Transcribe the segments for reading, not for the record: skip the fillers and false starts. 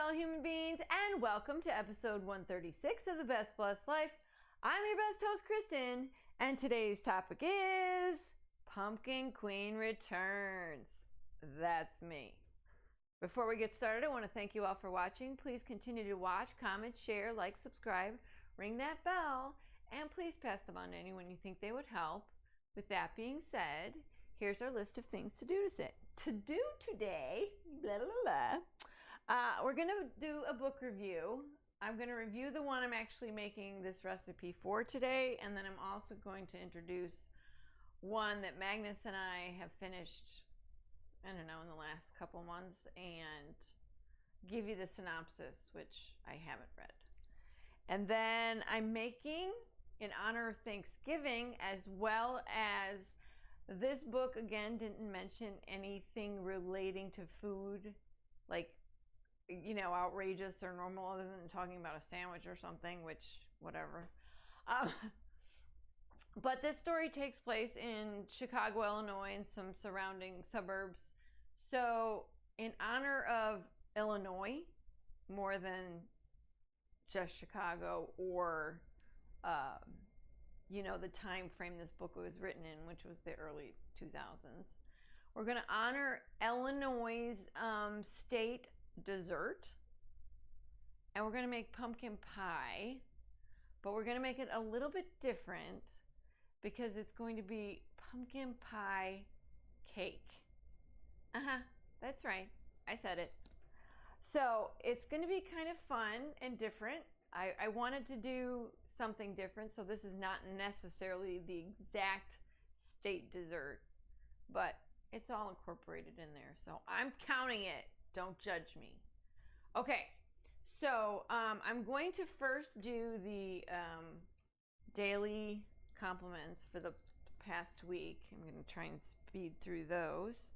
fellow human beings, and welcome to episode 136 of the Best Blessed Life. I'm your best host, Kristen, and today's topic is Pumpkin Queen Returns. That's me. Before we get started, I want to thank you all for watching. Please continue to watch, comment, share, like, subscribe, ring that bell, and please pass them on to anyone you think they would help. With that being said, here's our list of things to do today. Blah, blah, blah. We're going to do a book review. I'm going to review the one I'm actually making this recipe for today, and then I'm also going to introduce one that Magnus and I have finished, I don't know, in the last couple months, and give you the synopsis, which I haven't read. And then I'm making, in honor of Thanksgiving, as well as this book, again, didn't mention anything relating to food, like, you know, outrageous or normal, other than talking about a sandwich or something, which, whatever. But this story takes place in Chicago, Illinois, and some surrounding suburbs. So, in honor of Illinois, more than just Chicago, or, you know, the time frame this book was written in, which was the early 2000s, we're going to honor Illinois' state dessert, and we're going to make pumpkin pie, but we're going to make it a little bit different because it's going to be pumpkin pie cake. That's right, I said it. So it's going to be kind of fun and different. I wanted to do something different, so this is not necessarily the exact state dessert, but it's all incorporated in there, so I'm counting it. Don't judge me. Okay, so I'm going to first do the daily compliments for the past week. I'm going to try and speed through those.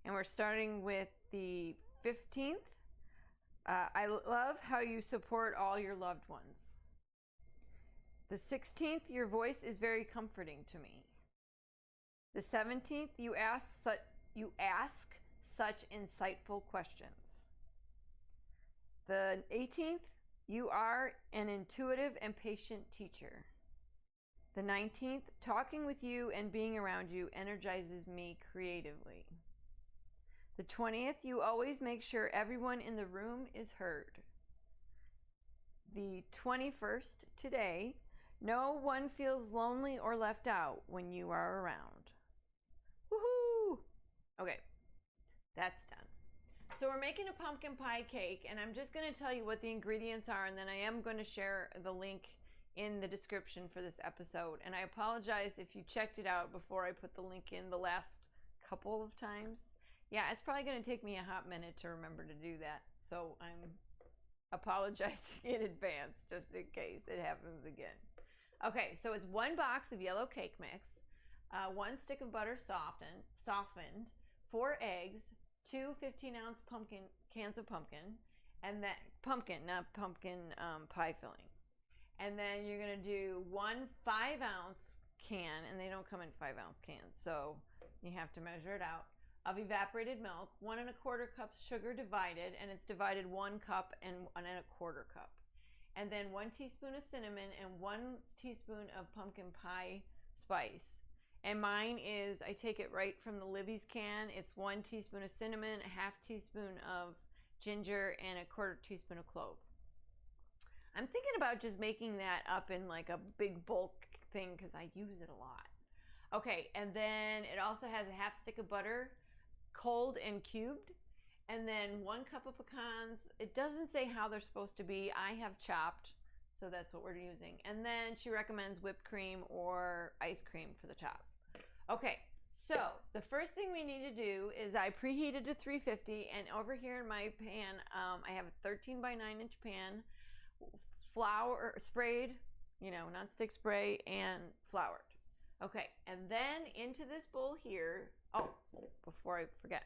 And we're starting with the 15th. I love how you support all your loved ones. The 16th, your voice is very comforting to me. The 17th, you ask such insightful questions. The 18th, you are an intuitive and patient teacher. The 19th, talking with you and being around you energizes me creatively. The 20th, you always make sure everyone in the room is heard. The 21st, today, no one feels lonely or left out when you are around. Woohoo! Okay. That's done. So we're making a pumpkin pie cake, and I'm just going to tell you what the ingredients are, and then I am going to share the link in the description for this episode. And I apologize if you checked it out before I put the link in the last couple of times. Yeah, it's probably going to take me a hot minute to remember to do that, so I'm apologizing in advance just in case it happens again. Okay, so it's 1 box of yellow cake mix, 1 stick of butter softened, 4 eggs, 2 15-ounce cans of pumpkin, and that not pumpkin pie filling. And then you're going to do 1 5-ounce can, and they don't come in 5-ounce cans, so you have to measure it out, of evaporated milk, 1 1/4 cups sugar divided, and it's divided 1 cup and 1 1/4 cup. And then 1 teaspoon of cinnamon and 1 teaspoon of pumpkin pie spice. And mine is, I take it right from the Libby's can. It's 1 teaspoon of cinnamon, a 1/2 teaspoon of ginger, and a 1/4 teaspoon of clove. I'm thinking about just making that up in like a big bulk thing because I use it a lot. Okay, and then it also has a 1/2 stick of butter, cold and cubed. And then 1 cup of pecans. It doesn't say how they're supposed to be. I have chopped, so that's what we're using. And then she recommends whipped cream or ice cream for the top. Okay, so the first thing we need to do is I preheated to 350, and over here in my pan, I have a 13 by 9 inch pan, flour sprayed, you know, nonstick spray, and floured. Okay, and then into this bowl here, before I forget,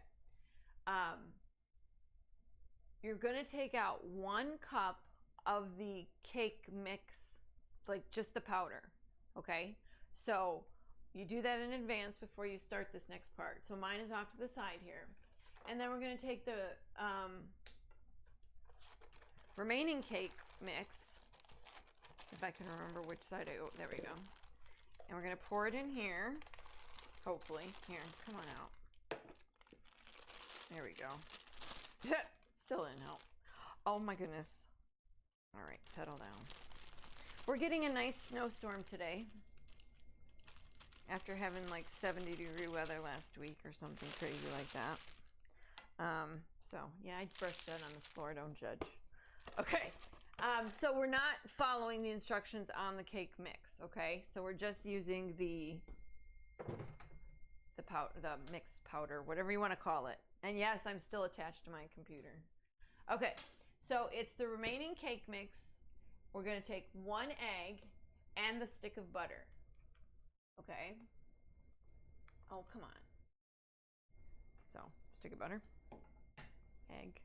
you're going to take out 1 cup of the cake mix, like just the powder, okay? So you do that in advance before you start this next part. So mine is off to the side here. And then we're going to take the remaining cake mix. If I can remember which side I, oh, there we go. And we're gonna pour it in here, hopefully. Here, come on out. There we go. Still didn't help. Oh my goodness. All right, settle down. We're getting a nice snowstorm today. After having like 70-degree weather last week or something crazy like that. So yeah, I brushed that on the floor, don't judge. Okay, so we're not following the instructions on the cake mix, okay? So we're just using the mixed powder, whatever you want to call it. And yes, I'm still attached to my computer. Okay, so it's the remaining cake mix. We're gonna take 1 egg and the stick of butter. Okay. Oh, come on. So, stick of butter, egg.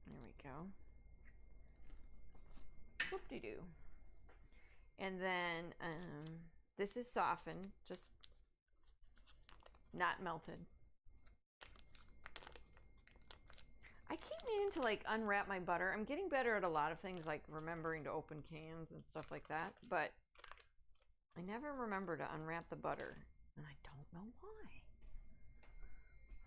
There we go. Whoop-de-doo. And then this is softened, just not melted. I keep meaning to like unwrap my butter. I'm getting better at a lot of things, like remembering to open cans and stuff like that, but I never remember to unwrap the butter, and I don't know why.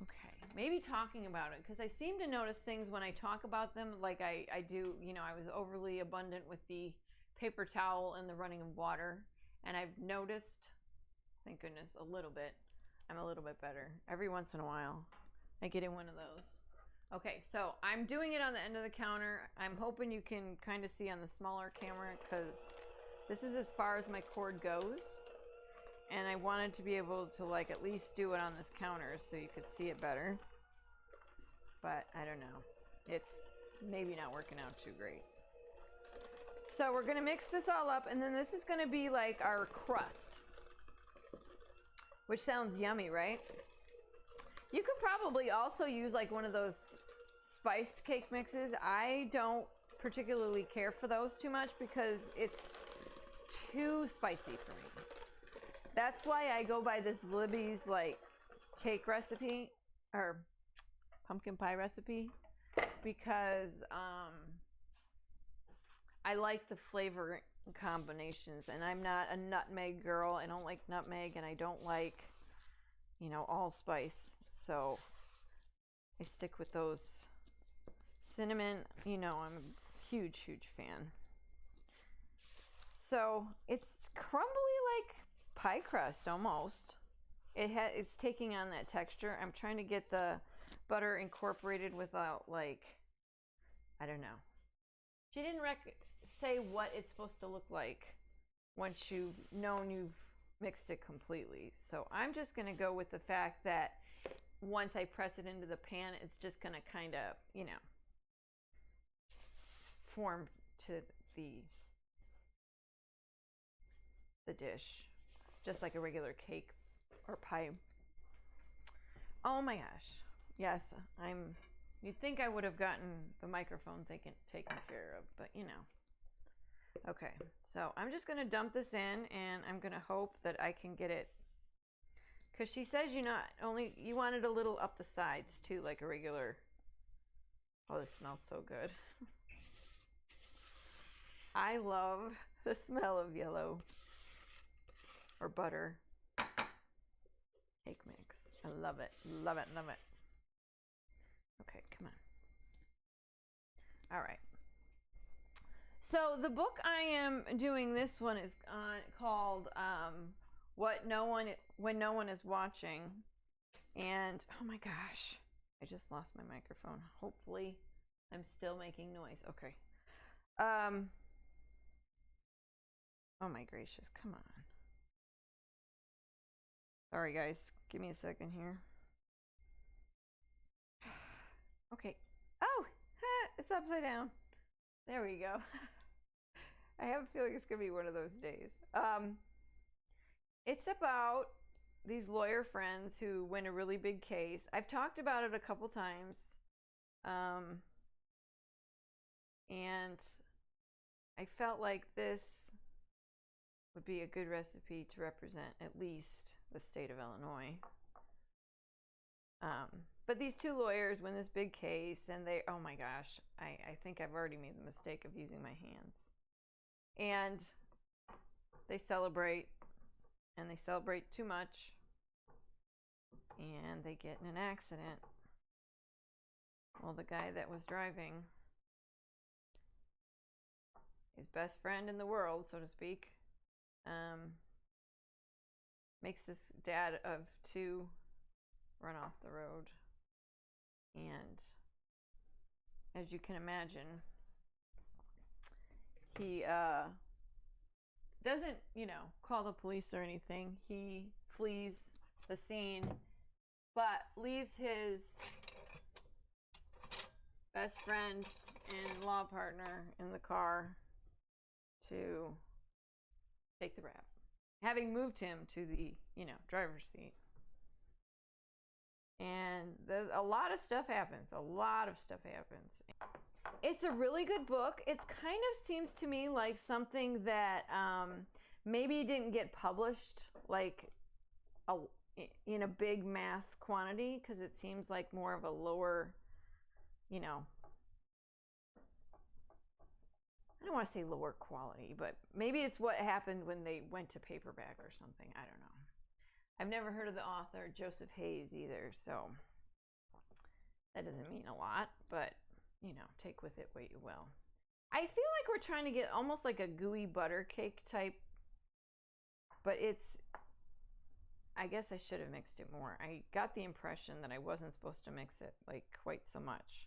Okay, maybe talking about it, because I seem to notice things when I talk about them, like I do, you know, I was overly abundant with the paper towel and the running of water, and I've noticed, thank goodness, a little bit, I'm a little bit better. Every once in a while, I get in one of those. Okay, so I'm doing it on the end of the counter. I'm hoping you can kind of see on the smaller camera, because this is as far as my cord goes. And I wanted to be able to like at least do it on this counter so you could see it better. But I don't know. It's maybe not working out too great. So we're going to mix this all up, and then this is going to be like our crust. Which sounds yummy, right? You could probably also use like one of those spiced cake mixes. I don't particularly care for those too much because it's too spicy for me. That's why I go by this Libby's like cake recipe or pumpkin pie recipe, because I like the flavor combinations, and I'm not a nutmeg girl. I don't like nutmeg, and I don't like, you know, allspice. So I stick with those. Cinnamon, you know, I'm a huge, huge fan. So it's crumbly like pie crust almost. It's taking on that texture. I'm trying to get the butter incorporated without like, I don't know. She didn't say what it's supposed to look like once you've known you've mixed it completely. So I'm just going to go with the fact that once I press it into the pan, it's just going to kind of, you know, form to the dish, just like a regular cake or pie. Oh my gosh. Yes, you'd think I would have gotten the microphone taken care of, but you know. Okay, so I'm just going to dump this in, and I'm going to hope that I can get it, because she says you want it a little up the sides too, like a regular. Oh, this smells so good. I love the smell of yellow or butter cake mix. I love it, love it, love it. Okay, come on. All right. So the book I am doing this one is called When No One Is Watching. And oh my gosh, I just lost my microphone. Hopefully I'm still making noise. Okay. Oh my gracious, come on. Sorry guys, give me a second here. Okay. Oh, it's upside down. There we go. I have a feeling it's gonna be one of those days. It's about these lawyer friends who win a really big case. I've talked about it a couple times. And I felt like this would be a good recipe to represent at least the state of Illinois. But these two lawyers win this big case, and they, oh my gosh, I think I've already made the mistake of using my hands. And they celebrate, and they celebrate too much, and they get in an accident. Well, the guy that was driving, his best friend in the world, so to speak, makes this dad of two run off the road. And as you can imagine, he doesn't, call the police or anything. He flees the scene, but leaves his best friend and law partner in the car to take the rap, having moved him to the, driver's seat. And there's a lot of stuff happens. It's a really good book. It kind of seems to me like something that maybe didn't get published like in a big mass quantity, because it seems like more of a lower, I don't want to say lower quality, but maybe it's what happened when they went to paperback or something. I don't know. I've never heard of the author, Joseph Hayes, either, so that doesn't mean a lot, but, take with it what you will. I feel like we're trying to get almost like a gooey butter cake type, but I guess I should have mixed it more. I got the impression that I wasn't supposed to mix it, like, quite so much.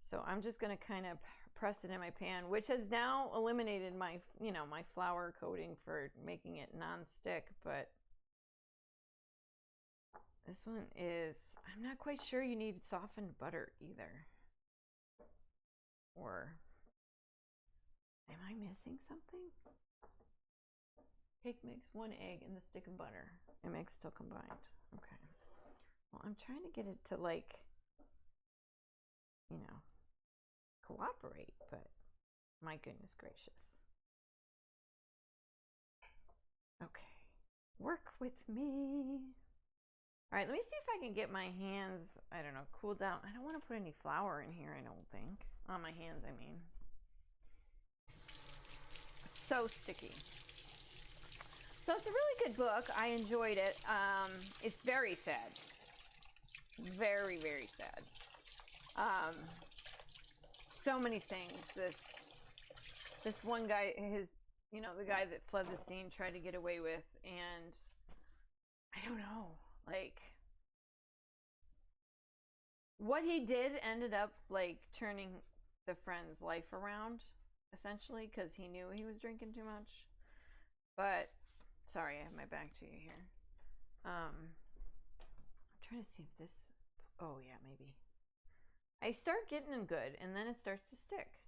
So I'm just going to kind of press it in my pan, which has now eliminated my, my flour coating for making it non-stick, but this one is, I'm not quite sure you need softened butter either. Or am I missing something? Cake mix, 1 egg, and the stick of butter. And mix still combined. Okay. Well, I'm trying to get it to cooperate, but my goodness gracious. Okay. Work with me. All right, let me see if I can get my hands, cool down. I don't want to put any flour in here, I don't think. On my hands, I mean. So sticky. So it's a really good book. I enjoyed it. It's very sad. Very, very sad. So many things. This one guy, the guy that fled the scene, tried to get away with, and I don't know. What he did ended up turning the friend's life around, essentially, because he knew he was drinking too much. But sorry, I have my back to you here. I'm trying to see if this, oh yeah, maybe. I start getting them good, and then it starts to stick.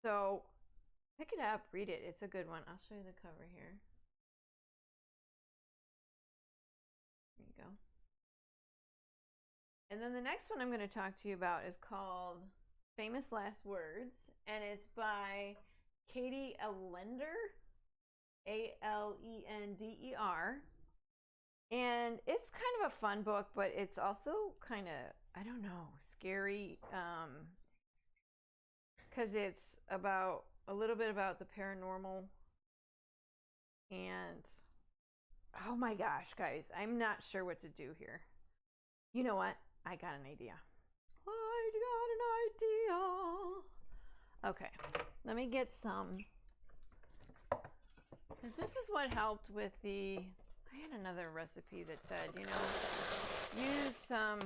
So pick it up, read it. It's a good one. I'll show you the cover here. There you go. And then the next one I'm going to talk to you about is called Famous Last Words, and it's by Katie Allender, Alender. And it's kind of a fun book, but it's also kind of, I don't know, scary, because it's about a little bit about the paranormal. And oh my gosh, guys, I'm not sure what to do here. You know what? I got an idea. Okay, let me get some, because this is what helped with the, I had another recipe that said, use some,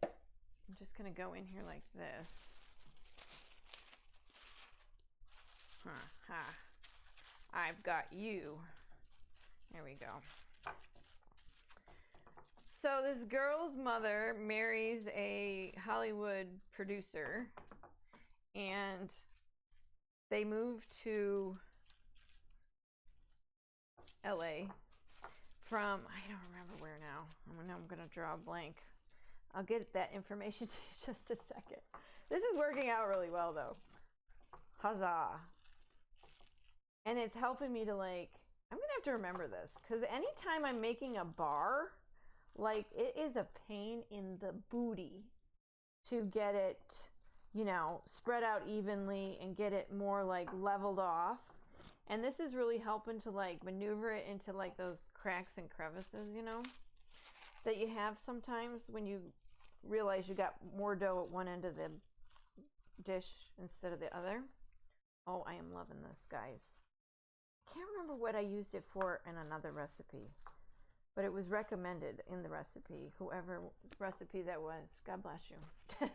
I'm just going to go in here like this. I've got you. There we go. So this girl's mother marries a Hollywood producer, and they move to LA from, I don't remember where now. I'm going to draw a blank. I'll get that information to you in just a second. This is working out really well, though. Huzzah. And it's helping me to I'm going to have to remember this, because anytime I'm making a bar, Like, it is a pain in the booty to get it, you know, spread out evenly and get it more like leveled off. And this is really helping to like maneuver it into like those cracks and crevices, you know, that you have sometimes when you realize you got more dough at one end of the dish instead of the other. Oh, I am loving this, guys. I can't remember what I used it for in another recipe, but it was recommended in the recipe. Whoever recipe that was, God bless you.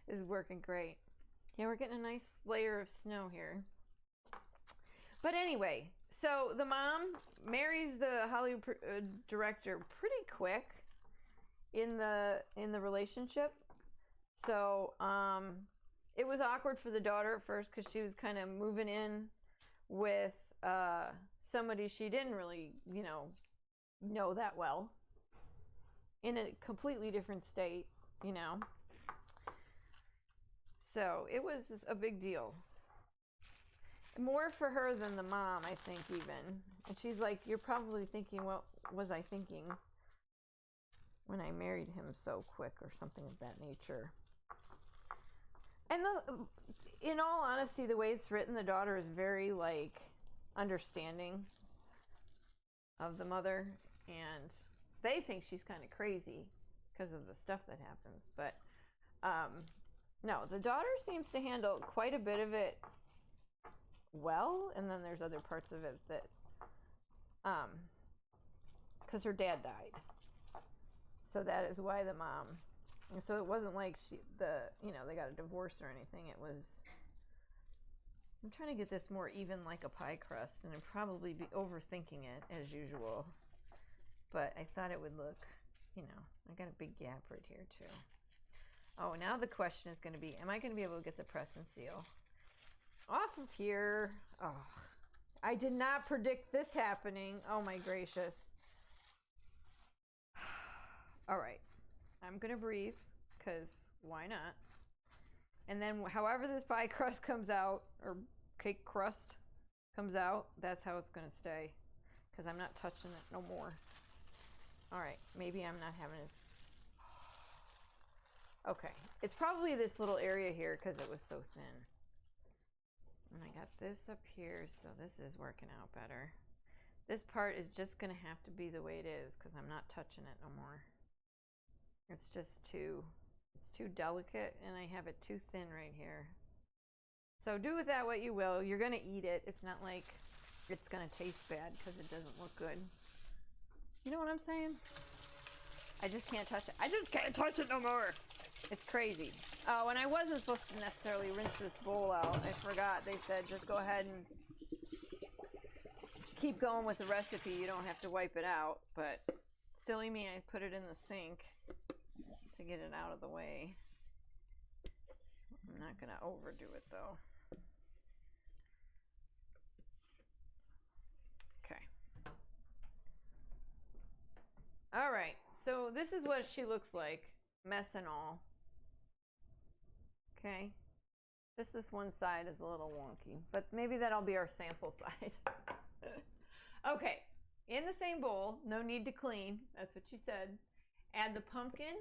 Is working great. Yeah, we're getting a nice layer of snow here. But anyway, so the mom marries the Hollywood director pretty quick in the relationship. So it was awkward for the daughter at first because she was kind of moving in with somebody she didn't really, you know that well, in a completely different state, you know. So it was a big deal. More for her than the mom, I think, even. And she's like, you're probably thinking, what was I thinking when I married him so quick, or something of that nature. And in all honesty, the way it's written, the daughter is very like understanding of the mother, and they think she's kind of crazy because of the stuff that happens. But no, the daughter seems to handle quite a bit of it well, and then there's other parts of it that because her dad died, so that is why the mom. So it wasn't like they got a divorce or anything. It was, I'm trying to get this more even like a pie crust, and I'd probably be overthinking it as usual, but I thought it would look, you know, I got a big gap right here too. Oh, now the question is going to be, am I going to be able to get the press and seal off of here? Oh, I did not predict this happening. Oh my gracious. All right. I'm going to breathe, because why not? And then however this pie crust comes out, or cake crust comes out, that's how it's going to stay, because I'm not touching it no more. All right. Maybe I'm not having as... Okay. It's probably this little area here because it was so thin. And I got this up here, so this is working out better. This part is just going to have to be the way it is because I'm not touching it no more. It's just too delicate, and I have it too thin right here. So do with that what you will. You're going to eat it. It's not like it's going to taste bad because it doesn't look good. You know what I'm saying? I just can't touch it. I just can't touch it no more. It's crazy. Oh, and I wasn't supposed to necessarily rinse this bowl out. I forgot. They said just go ahead and keep going with the recipe. You don't have to wipe it out. But silly me, I put it in the sink to get it out of the way. I'm not going to overdo it though. Okay. All right. So this is what she looks like, mess and all. Okay. Just this one side is a little wonky, but maybe that'll be our sample side. Okay. In the same bowl, no need to clean. That's what she said. Add the pumpkin,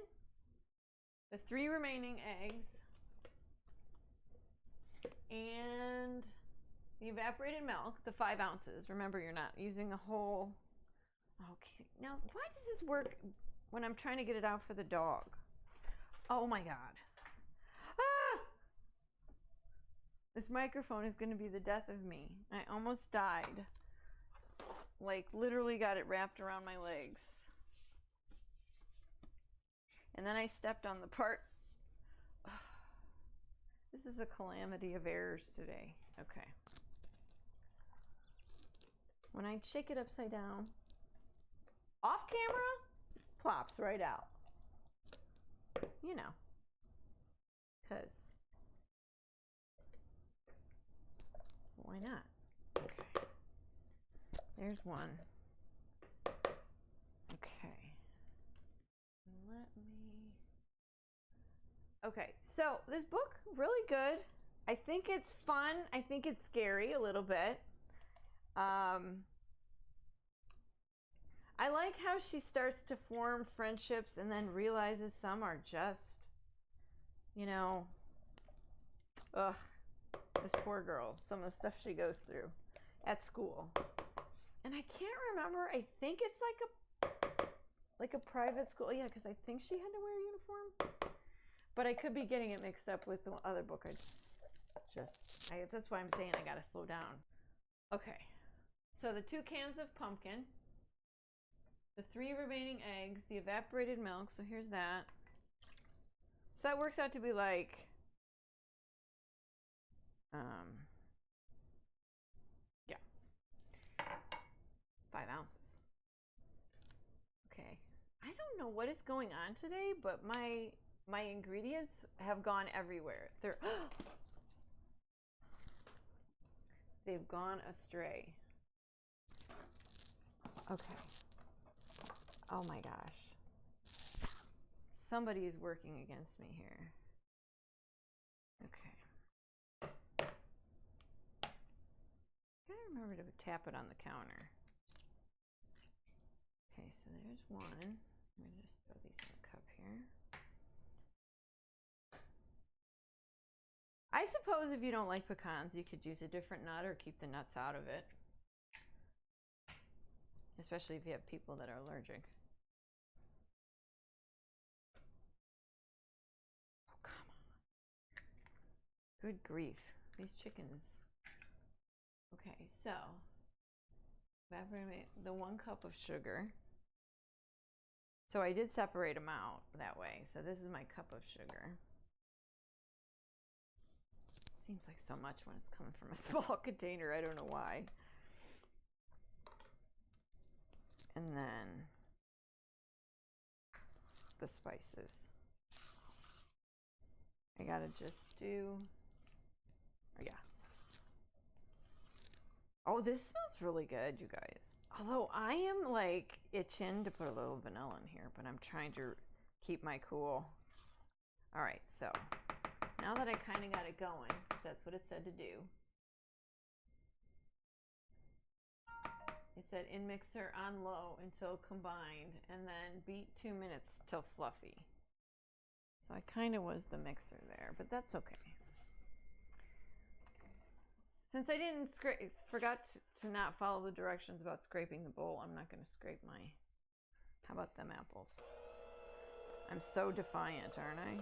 the 3 remaining eggs, and the evaporated milk, the 5 ounces. Remember, you're not using a whole... Okay. Now, why does this work when I'm trying to get it out for the dog? Oh my God. Ah! This microphone is going to be the death of me. I almost died. Like, literally got it wrapped around my legs. And then I stepped on the part. This is a calamity of errors today. Okay. When I shake it upside down, off camera, plops right out. You know. Because why not? Okay. There's one. Okay. Let me... Okay, so this book, really good. I think it's fun. I think it's scary a little bit. I like how she starts to form friendships and then realizes some are just, you know, ugh, this poor girl, some of the stuff she goes through at school. And I can't remember, I think it's like a private school. Yeah, because I think she had to wear a uniform. But I could be getting it mixed up with the other book. That's why I'm saying I gotta slow down. Okay, so the 2 cans of pumpkin, the 3 remaining eggs, the evaporated milk, so here's that. So that works out to be like, 5 ounces. Okay, I don't know what is going on today, but my ingredients have gone everywhere. They've gone astray. Okay. Oh my gosh. Somebody is working against me here. Okay. Gotta remember to tap it on the counter. Okay, so there's one. I'm gonna just throw these in a cup here. I suppose if you don't like pecans, you could use a different nut or keep the nuts out of it. Especially if you have people that are allergic. Oh, come on. Good grief. These chickens. Okay, so evaporate the 1 cup of sugar. So I did separate them out that way. So this is my cup of sugar. Seems like so much when it's coming from a small container. I don't know why. And then the spices. I gotta just do, oh yeah. Oh, this smells really good, you guys. Although I am like itching to put a little vanilla in here, but I'm trying to keep my cool. All right, so now that I kind of got it going, because that's what it said to do. It said in mixer on low until combined, and then beat 2 minutes till fluffy. So I kind of was the mixer there, but that's okay. Since I didn't forgot to not follow the directions about scraping the bowl, I'm not going to scrape my, how about them apples? I'm so defiant, aren't I?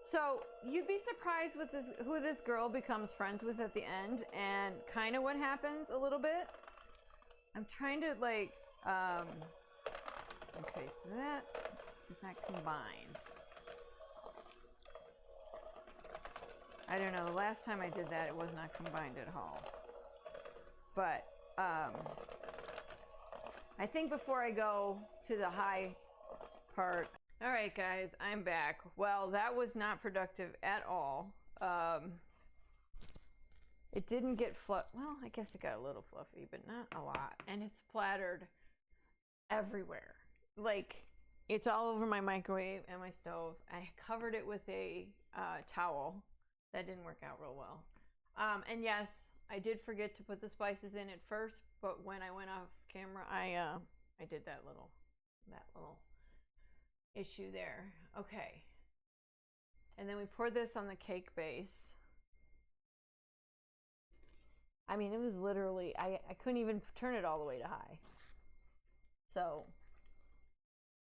So you'd be surprised with this, who this girl becomes friends with at the end, and kind of what happens a little bit. I'm trying to like, okay, so that is not combined. I don't know, the last time I did that, it was not combined at all. But I think before I go to the high part, all right, guys, I'm back. Well, that was not productive at all. It didn't get well, I guess it got a little fluffy, but not a lot. And it splattered everywhere. Like, it's all over my microwave and my stove. I covered it with a towel. That didn't work out real well. And yes, I did forget to put the spices in at first, but when I went off camera, I did that little issue there. Okay. And then we poured this on the cake base. I mean, it was literally, I couldn't even turn it all the way to high. So,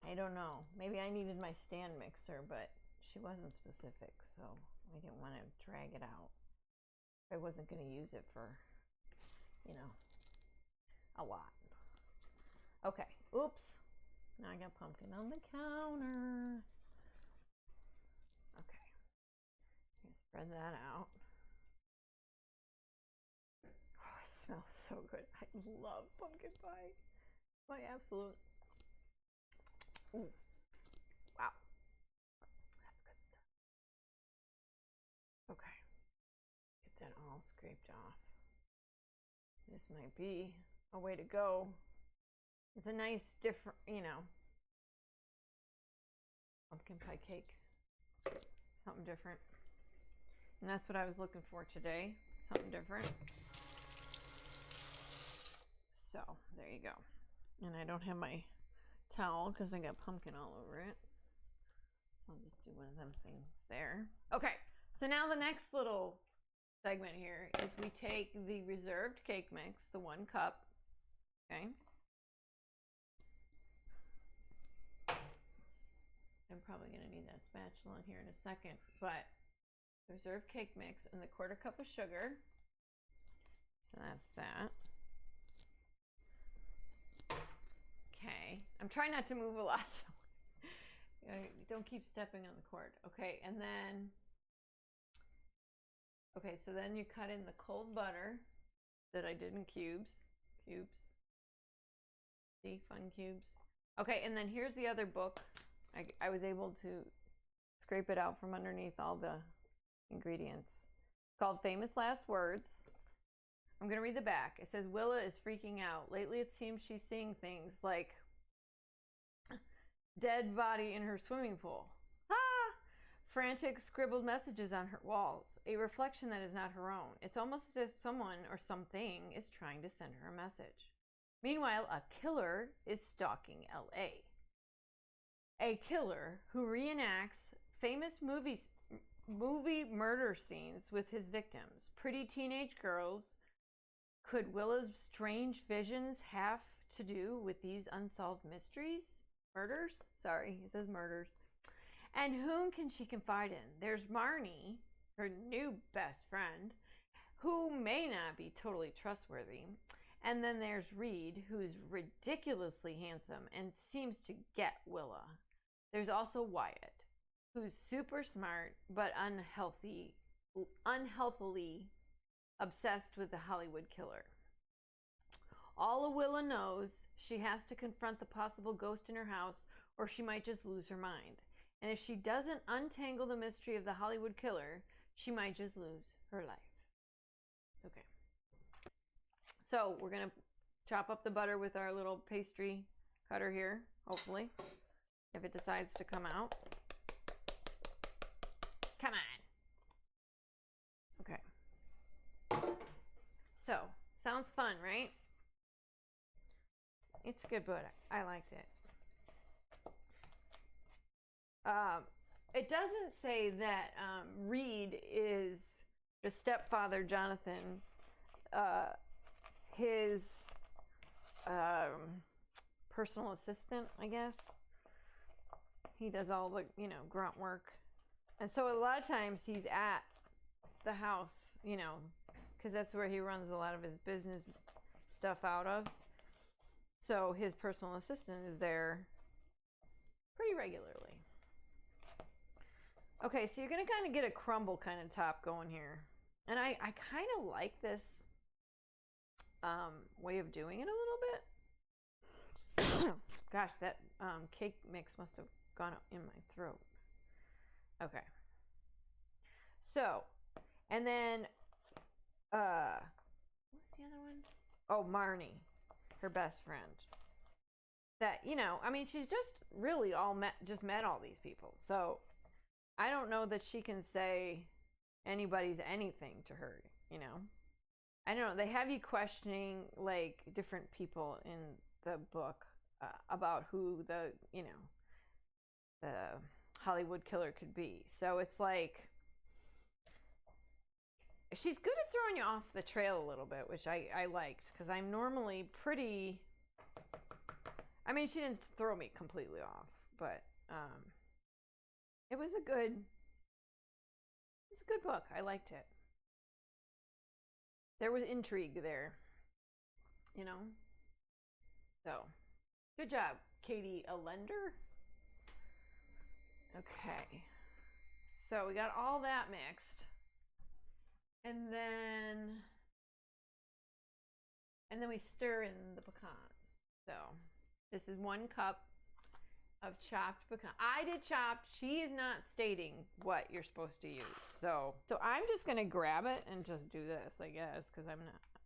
I don't know. Maybe I needed my stand mixer, but she wasn't specific, so I didn't want to drag it out. I wasn't going to use it for, you know, a lot. Okay. Oops. Now I got pumpkin on the counter. Okay. I'm going to spread that out. Oh, it smells so good. I love pumpkin pie. My absolute. Ooh. Wow. That's good stuff. Okay. Get that all scraped off. This might be a way to go. It's a nice different, you know, pumpkin pie cake. Something different. And that's what I was looking for today. Something different. So there you go. And I don't have my towel because I got pumpkin all over it. So I'll just do one of them things there. Okay, so now the next little segment here is we take the reserved cake mix, the 1 cup, okay? I'm probably going to need that spatula in here in a second, but reserved cake mix and the 1/4 cup of sugar. So that's that. Okay, I'm trying not to move a lot. Don't keep stepping on the cord. Okay, and then, okay, so then you cut in the cold butter that I did in cubes. See, fun cubes. Okay, and then here's the other book. I was able to scrape it out from underneath all the ingredients. It's called Famous Last Words. I'm going to read the back. It says, Willa is freaking out. Lately it seems she's seeing things like dead body in her swimming pool. Ah! Frantic scribbled messages on her walls. A reflection that is not her own. It's almost as if someone or something is trying to send her a message. Meanwhile, a killer is stalking LA. A killer who reenacts famous movie murder scenes with his victims. Pretty teenage girls. Could Willa's strange visions have to do with these unsolved mysteries? Murders? Sorry, he says murders. And whom can she confide in? There's Marnie, her new best friend, who may not be totally trustworthy. And then there's Reed, who's ridiculously handsome and seems to get Willa. There's also Wyatt, who's super smart but unhealthily obsessed with the Hollywood killer. All of Willa knows, she has to confront the possible ghost in her house or she might just lose her mind. And if she doesn't untangle the mystery of the Hollywood killer, she might just lose her life. Okay. So we're going to chop up the butter with our little pastry cutter here, hopefully, if it decides to come out. Come on. Okay. So, sounds fun, right? It's a good book. I liked it. It doesn't say that Reed is the stepfather, Jonathan, his personal assistant, I guess. He does all the, grunt work. And so a lot of times he's at the house, because that's where he runs a lot of his business stuff out of. So his personal assistant is there pretty regularly. Okay, so you're going to kind of get a crumble kind of top going here. And I kind of like this way of doing it a little bit. Gosh, that cake mix must have gone up in my throat. Okay. So, and then, what's the other one? Oh, Marnie, her best friend. That, she's just really met all these people. So, I don't know that she can say anybody's anything to her, I don't know. They have you questioning, like, different people in the book about who the Hollywood killer could be. So it's like, she's good at throwing you off the trail a little bit, which I liked, because I'm normally pretty, she didn't throw me completely off, but it was a good book. I liked it. There was intrigue there, So, good job, Katie Allender. Okay. So we got all that mixed. And then we stir in the pecans. So this is 1 cup of chopped pecan. I did chopped. She is not stating what you're supposed to use. So I'm just going to grab it and just do this, I guess, because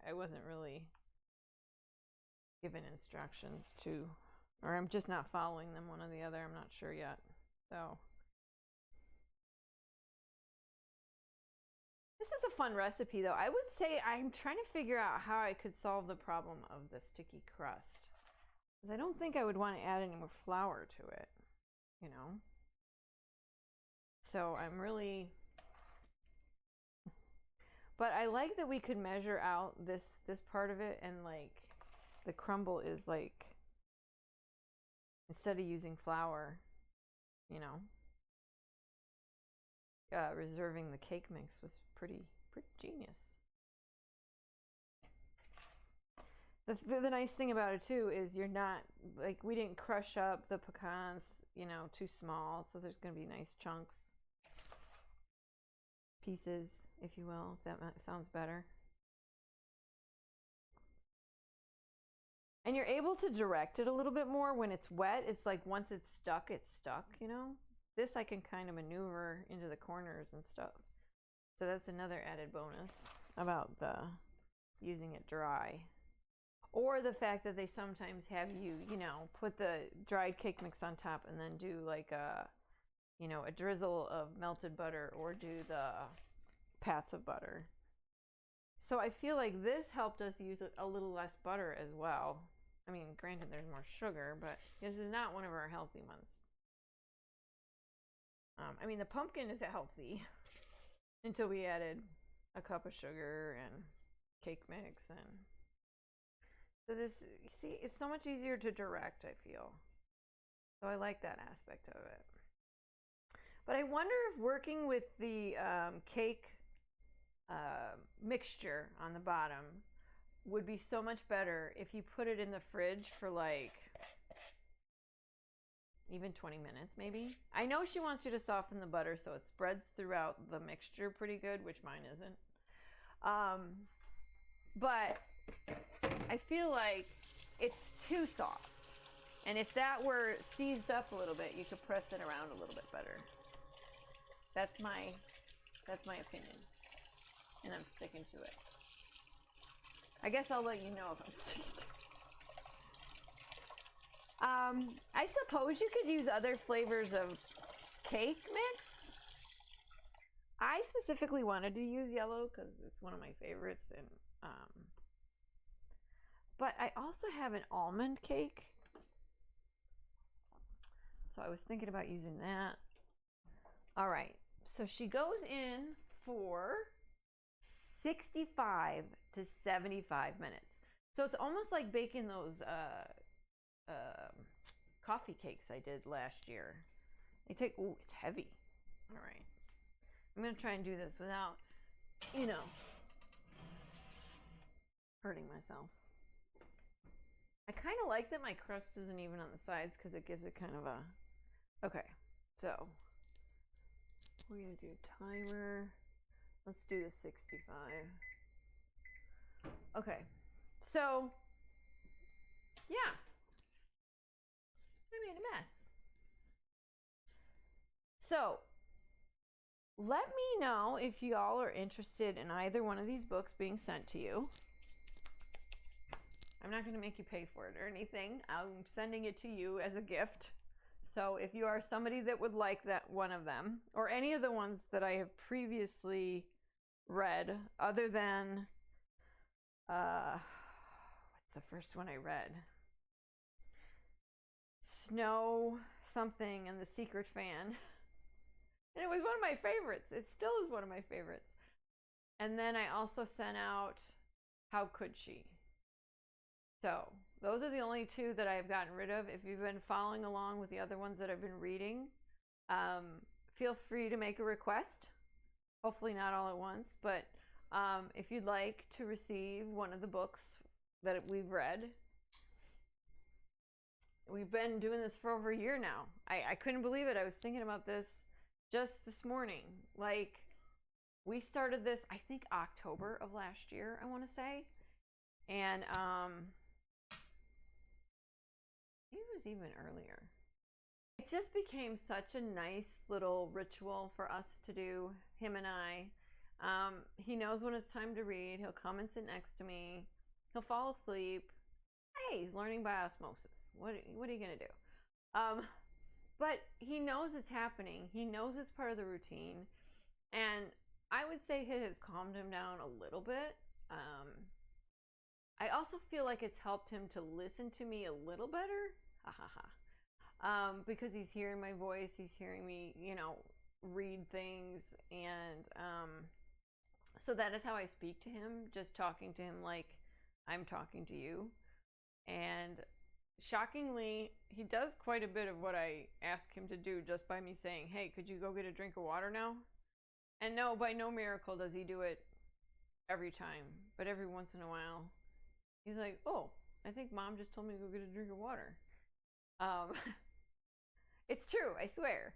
I wasn't really given instructions to, or I'm just not following them one or the other. I'm not sure yet. So this is a fun recipe though. I would say I'm trying to figure out how I could solve the problem of the sticky crust. Because I don't think I would want to add any more flour to it, you know? So I'm really... But I like that we could measure out this part of it, and like the crumble is like, instead of using flour, you know, reserving the cake mix was pretty genius. The nice thing about it too is you're not, like, we didn't crush up the pecans, you know, too small, so there's going to be nice chunks, pieces, if you will, if that sounds better. And you're able to direct it a little bit more when it's wet. It's like once it's stuck, you know? This I can kind of maneuver into the corners and stuff. So that's another added bonus about the using it dry. Or the fact that they sometimes have you, you know, put the dried cake mix on top and then do like a, you know, a drizzle of melted butter, or do the pats of butter. So I feel like this helped us use a little less butter as well. I mean, granted there's more sugar, but this is not one of our healthy ones. I mean, the pumpkin is healthy until we added a cup of sugar and cake mix, and so this, you see, it's so much easier to direct, I feel. So I like that aspect of it. But I wonder if working with the cake mixture on the bottom would be so much better if you put it in the fridge for like even 20 minutes maybe. I know she wants you to soften the butter so it spreads throughout the mixture pretty good, which mine isn't. But I feel like it's too soft. And if that were seized up a little bit, you could press it around a little bit better. That's my opinion. And I'm sticking to it. I guess I'll let you know if I'm sticking to it. I suppose you could use other flavors of cake mix. I specifically wanted to use yellow because it's one of my favorites, and but I also have an almond cake, so I was thinking about using that. All right, so she goes in for 65 to 75 minutes. So it's almost like baking those coffee cakes I did last year. They take, oh, it's heavy. All right, I'm gonna try and do this without, you know, hurting myself. I kind of like that my crust isn't even on the sides because it gives it kind of a, okay, so we're gonna do timer. Let's do the 65. Okay, so yeah, I made a mess. So let me know if y'all are interested in either one of these books being sent to you. I'm not going to make you pay for it or anything. I'm sending it to you as a gift. So if you are somebody that would like that one of them, or any of the ones that I have previously read, other than what's the first one I read? Snow something and the Secret Fan. And it was one of my favorites. It still is one of my favorites. And then I also sent out How Could She? So those are the only two that I've gotten rid of. If you've been following along with the other ones that I've been reading, feel free to make a request. Hopefully not all at once, but if you'd like to receive one of the books that we've read. We've been doing this for over a year now. I couldn't believe it. I was thinking about this just this morning. Like, we started this, I think, October of last year, I want to say. And it was even earlier. It just became such a nice little ritual for us to do, him and I. He knows when it's time to read. He'll come and sit next to me. He'll fall asleep. Hey, he's learning by osmosis. What are you going to do? But he knows it's happening. He knows it's part of the routine. And I would say it has calmed him down a little bit. I also feel like it's helped him to listen to me a little better. Ha ha ha. Because he's hearing my voice, he's hearing me, read things, and so that is how I speak to him, just talking to him like I'm talking to you. And shockingly, he does quite a bit of what I ask him to do just by me saying, hey, could you go get a drink of water now? And no, by no miracle does he do it every time, but every once in a while, he's like, oh, I think mom just told me to go get a drink of water. Um, it's true, I swear.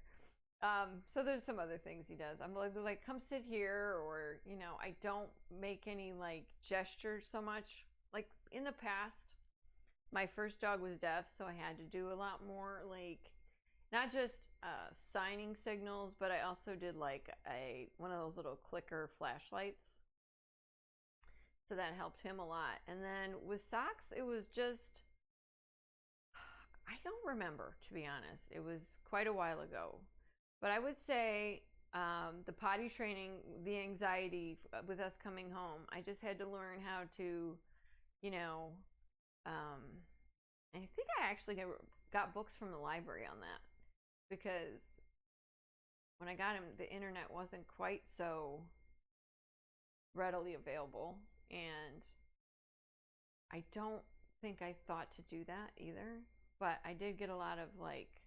So there's some other things he does. I'm like, come sit here, or I don't make any like gestures so much. Like in the past, my first dog was deaf, so I had to do a lot more like not just signing signals, but I also did like one of those little clicker flashlights. So that helped him a lot. And then with socks, it was just I don't remember, to be honest. It was quite a while ago. But I would say the potty training, the anxiety with us coming home, I just had to learn how to, I think I actually got books from the library on that, because when I got him, the internet wasn't quite so readily available, and I don't think I thought to do that either. But I did get a lot of like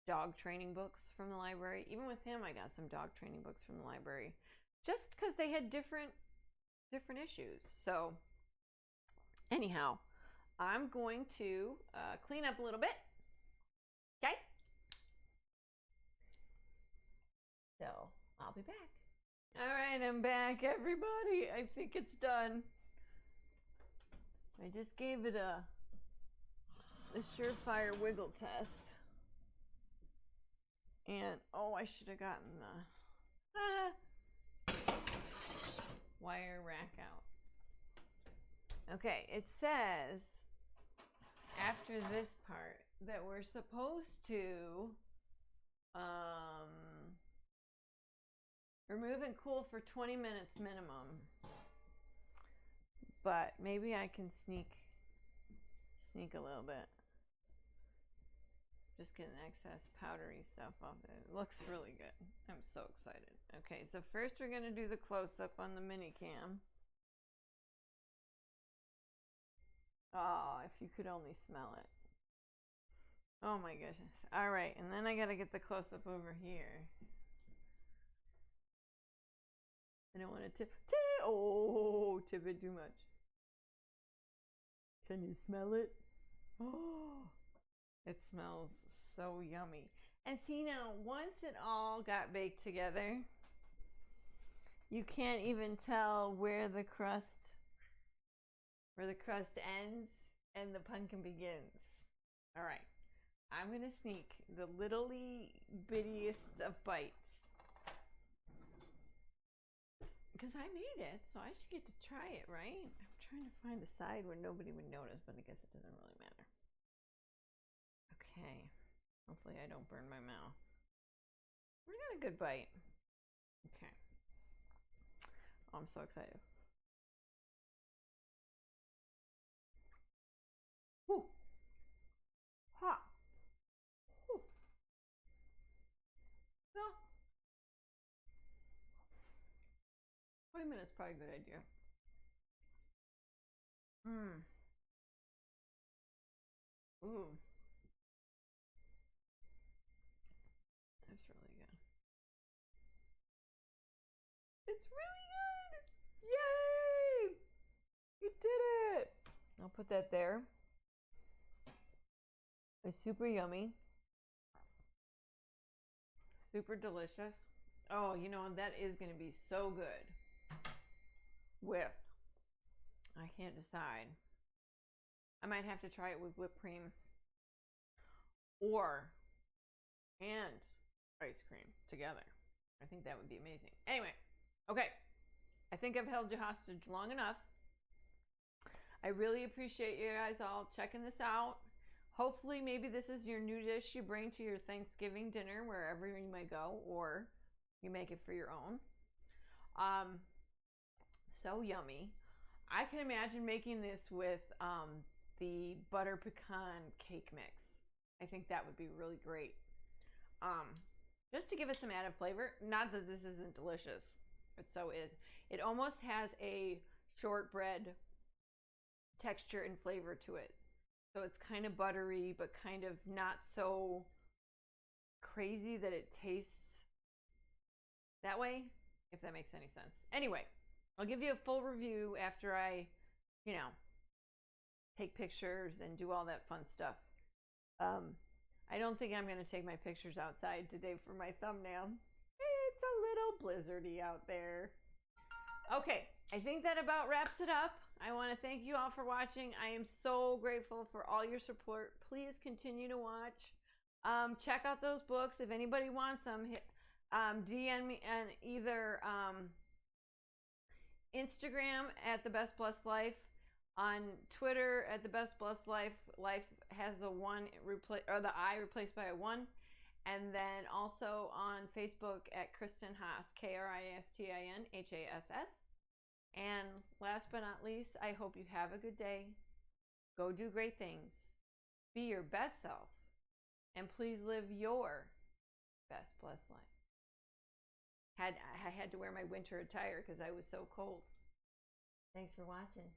dog training books from the library. Even with him, I got some dog training books from the library, just because they had different issues. So anyhow, I'm going to clean up a little bit. Okay. So I'll be back. All right, I'm back, everybody. I think it's done. I just gave it a surefire wiggle test. And oh, I should have gotten the wire rack out. Okay, it says after this part that we're supposed to remove and cool for 20 minutes minimum. But maybe I can sneak a little bit. Just getting excess powdery stuff off it. It looks really good. I'm so excited. Okay, so first we're going to do the close-up on the mini cam. Oh, if you could only smell it. Oh my goodness. All right, and then I got to get the close-up over here. I don't want to tip it too much. Can you smell it? Oh, it smells so yummy. And see now, once it all got baked together, you can't even tell where the crust ends and the pumpkin begins. All right, I'm gonna sneak the littly bittiest of bites, because I made it, so I should get to try it, right? I'm trying to find a side where nobody would notice, but I guess it doesn't really matter. Okay, hopefully I don't burn my mouth. We got a good bite. Okay. Oh, I'm so excited. Woo! Hot. Woo! No. 20 minutes, probably a good idea. Mmm. Ooh. That's really good. It's really good! Yay! You did it! I'll put that there. It's super yummy. Super delicious. Oh, that is going to be so good with, I can't decide. I might have to try it with whipped cream and ice cream together. I think that would be amazing. Anyway, okay. I think I've held you hostage long enough. I really appreciate you guys all checking this out. Hopefully, maybe this is your new dish you bring to your Thanksgiving dinner, wherever you may go, or you make it for your own. So yummy. I can imagine making this with the butter pecan cake mix. I think that would be really great. Um, just to give it some added flavor. Not that this isn't delicious. It so is. It almost has a shortbread texture and flavor to it. So it's kind of buttery, but kind of not so crazy that it tastes that way, if that makes any sense. Anyway, I'll give you a full review after I, you know, take pictures and do all that fun stuff. I don't think I'm going to take my pictures outside today for my thumbnail. It's a little blizzardy out there. Okay, I think that about wraps it up. I want to thank you all for watching. I am so grateful for all your support. Please continue to watch. Check out those books. If anybody wants them, DM me on either Instagram at The Best Blessed Life, on Twitter at The Best Blessed Life. Life has the one or the I replaced by a one. And then also on Facebook at Kristen Haas, KristinHass. And last but not least, I hope you have a good day. Go do great things. Be your best self. And please live your best blessed life. I had to wear my winter attire because I was so cold. Thanks for watching.